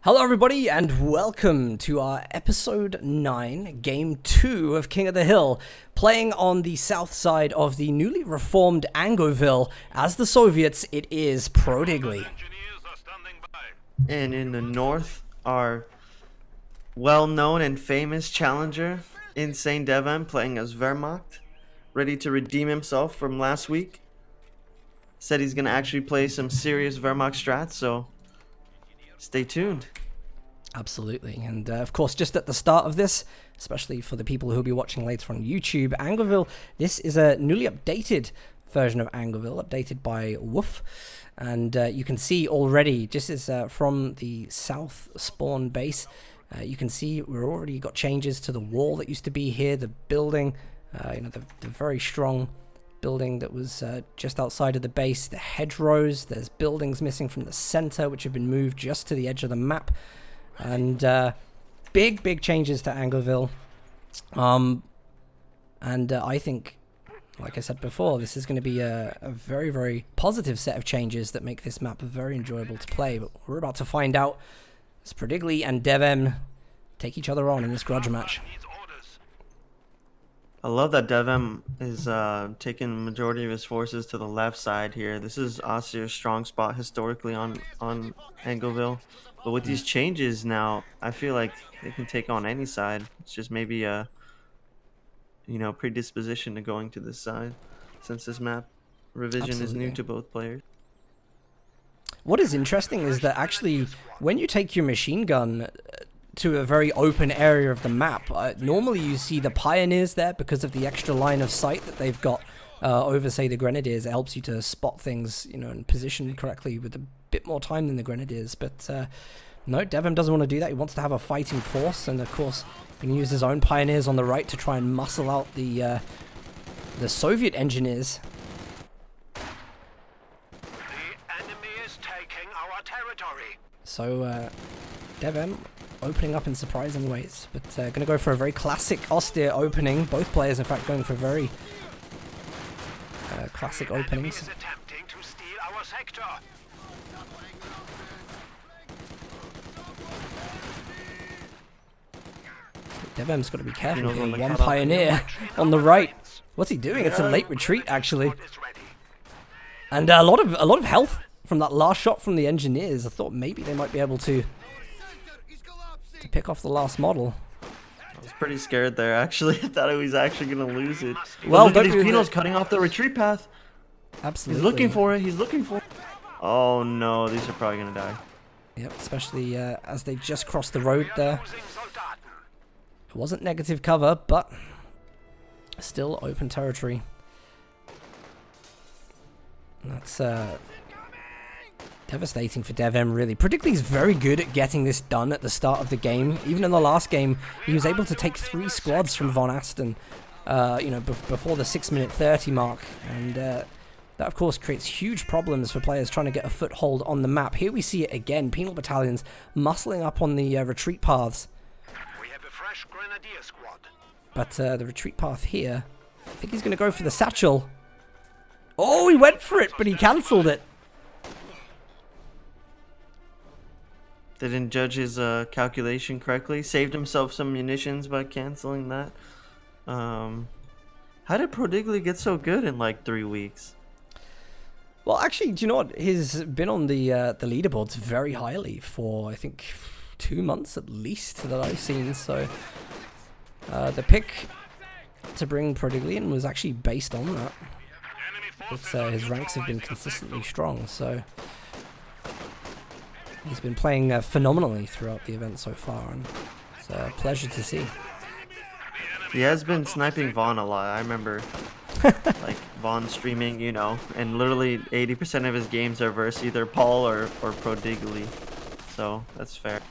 Hello everybody and welcome to our episode 9, game 2 of King of the Hill, playing on the south side of the newly reformed Angoville. As the Soviets, it is Prodigy. And in the north, our well-known and famous challenger, Insane Devon, playing as Wehrmacht, ready to redeem himself from last week. Said he's going to actually play some serious Wehrmacht strats, so stay tuned. Absolutely, and of course, just at the start of this, especially for the people who will be watching later on YouTube, Angoville, this is a newly updated version of Angoville, updated by Woof, and you can see already, just as from the south spawn base, you can see we've already got changes to the wall that used to be here, the building, the very strong building that was just outside of the base, the hedgerows, there's buildings missing from the center, which have been moved just to the edge of the map. And big changes to Angoville, and I think, like I said before, this is going to be a very positive set of changes that make this map very enjoyable to play. But we're about to find out as Prodigy and Devem take each other on in this grudge match. I love that Devem is taking the majority of his forces to the left side here. This is Asir's strong spot historically on Angoville. But with these changes now, I feel like they can take on any side. It's just maybe a predisposition to going to this side, since this map revision is new to both players. What is interesting is that actually, when you take your machine gun to a very open area of the map, normally you see the pioneers there because of the extra line of sight that they've got over, say, the grenadiers. It helps you to spot things, and position correctly with a bit more time than the grenadiers. But no, Devem doesn't want to do that. He wants to have a fighting force, and of course, he can use his own pioneers on the right to try and muscle out the Soviet engineers. The enemy is taking our territory. So Devem opening up in surprising ways, but going to go for a very classic austere opening. Both players, in fact, going for very classic openings. Is attempting to steal our sector. Devem's got to be careful here. One pioneer on the right. What's he doing? It's a late retreat, actually, and a lot of health from that last shot from the engineers. I thought maybe they might be able to pick off the last model. I was pretty scared there, actually. I thought he was actually going to lose it. Well, look at these penals cutting off the retreat path. Absolutely. He's looking for it. He's looking for it. Oh, no. These are probably going to die. Yep, especially as they just crossed the road there. It wasn't negative cover, but still open territory. That's devastating for Devem, really. Prodigy's very good at getting this done at the start of the game. Even in the last game, he was able to take 3 squads from Von Asten, before the 6-minute 30 mark. And that, of course, creates huge problems for players trying to get a foothold on the map. Here we see it again. Penal battalions muscling up on the retreat paths. We have a fresh grenadier squad. But the retreat path here, I think he's going to go for the satchel. Oh, he went for it, but he cancelled it. Didn't judge his calculation correctly. Saved himself some munitions by canceling that. How did Prodigy get so good in like 3 weeks? Well, actually, do you know what? He's been on the leaderboards very highly for, I think, 2 months at least that I've seen. So the pick to bring Prodigy in was actually based on that. His ranks have been consistently strong, so he's been playing phenomenally throughout the event so far, and it's a pleasure to see. He has been sniping Vaughn a lot. I remember like Vaughn streaming, and literally 80% of his games are versus either Paul or Prodigy. So that's fair.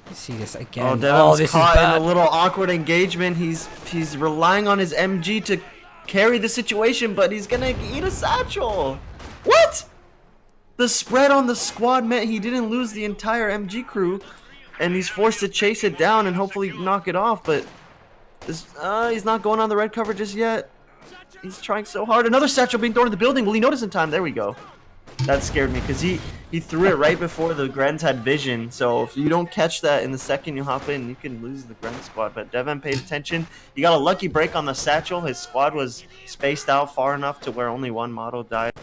You see this again. Oh, Devon's this caught is bad. in a little awkward engagement. He's relying on his MG to carry the situation, but he's gonna eat a satchel. What? The spread on the squad meant he didn't lose the entire MG crew, and he's forced to chase it down and hopefully knock it off, but he's not going on the red cover just yet. He's trying so hard. Another satchel being thrown in the building. Will he notice in time? There we go. That scared me because he threw it right before the Grens had vision. So if you don't catch that in the second you hop in, you can lose the Gren squad. But Devon paid attention. He got a lucky break on the satchel. His squad was spaced out far enough to where only one model died.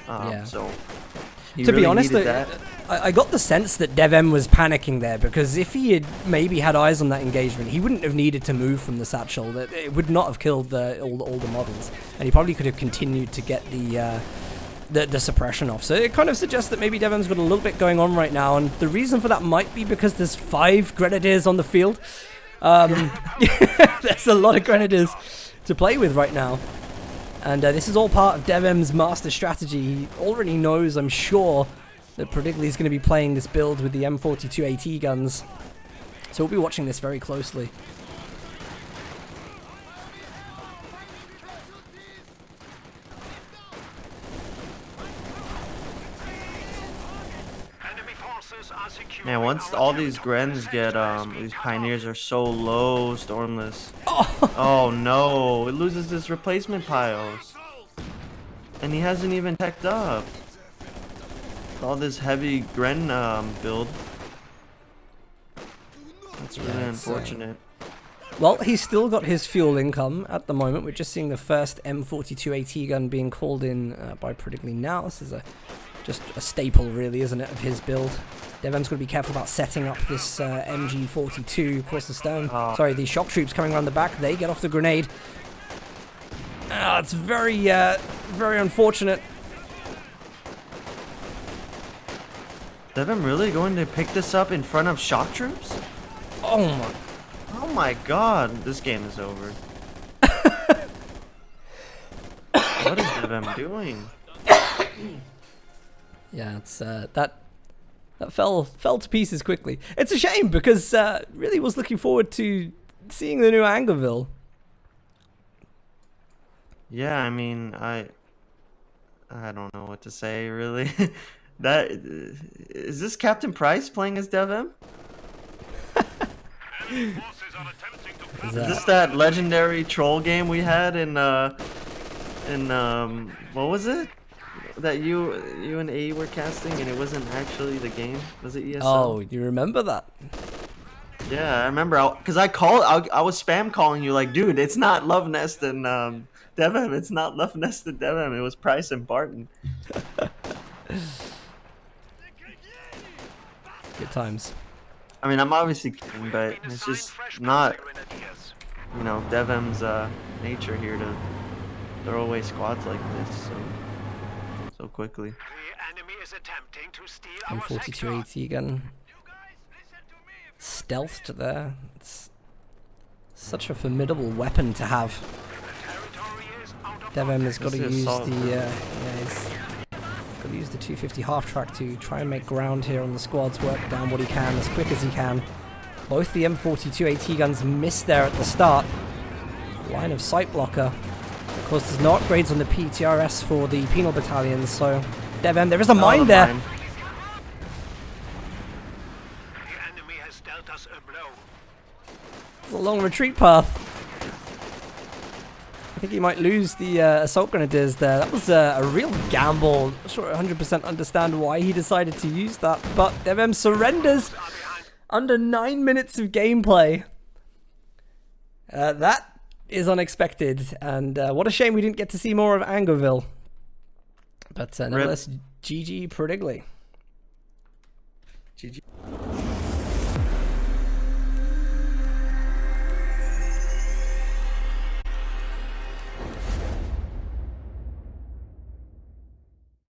Yeah. So he To be really honest, needed that. I got the sense that DevM was panicking there, because if he had maybe had eyes on that engagement, he wouldn't have needed to move from the satchel. That it would not have killed all the models, and he probably could have continued to get the suppression off. So it kind of suggests that maybe DevM's got a little bit going on right now, and the reason for that might be because there's 5 Grenadiers on the field. There's a lot of Grenadiers to play with right now. And this is all part of DevM's master strategy. He already knows, I'm sure, that Prodigy is going to be playing this build with the M42 AT guns. So we'll be watching this very closely. Enemy forces are securing Man, once our all these territory. Grens get, Sectors these being Pioneers are so low, Stormless. Oh no, it loses its replacement piles. And he hasn't even teched up. All this heavy Gren build. That's really Yeah, it's, unfortunate. Well, he's still got his fuel income at the moment. We're just seeing the first M42 AT gun being called in by Prodigy now. This is just a staple, really, isn't it, of his build. DevM's got to be careful about setting up this MG42 across the stone. Oh. Sorry, the shock troops coming around the back. They get off the grenade. It's very, very unfortunate. Devon really going to pick this up in front of shock troops? Oh my. Oh my god, this game is over. What is Devon doing? Yeah, it's that fell to pieces quickly. It's a shame, because really was looking forward to seeing the new Angerville. Yeah, I mean, I don't know what to say, really. That is this Captain Price playing as Devon? Enemy forces are attempting to Is Is this that legendary troll game we had in what was it? That you and A were casting and it wasn't actually the game? Was it ESL? Oh, you remember that? Yeah, I remember. Because I was spam calling you like, dude, it's not Love Nest and Devon. It's not Love Nest and Devon. It was Price and Barton. Good times. I mean, I'm obviously kidding, but it's just not, you know, Devon's nature here to throw away squads like this so quickly. The enemy is attempting to steal our sector. M42 AT gun. Stealthed there. It's such a formidable weapon to have. Territory is out of Devon has got to This is use assault. he's got to use the 250 half track to try and make ground here on the squads, work down what he can as quick as he can. Both the M42 AT guns missed there at the start. Line of sight blocker. Of course, there's no upgrades on the PTRS for the penal battalions, so Devon, there is a mine there. Mine. The enemy has dealt us a blow. It's a long retreat path. I think he might lose the assault grenadiers there. That was a real gamble. Not sure 100% understand why he decided to use that, but Devon surrenders under 9 minutes of gameplay. That is unexpected, and what a shame we didn't get to see more of Angerville. But nevertheless, GG Prodigy. GG.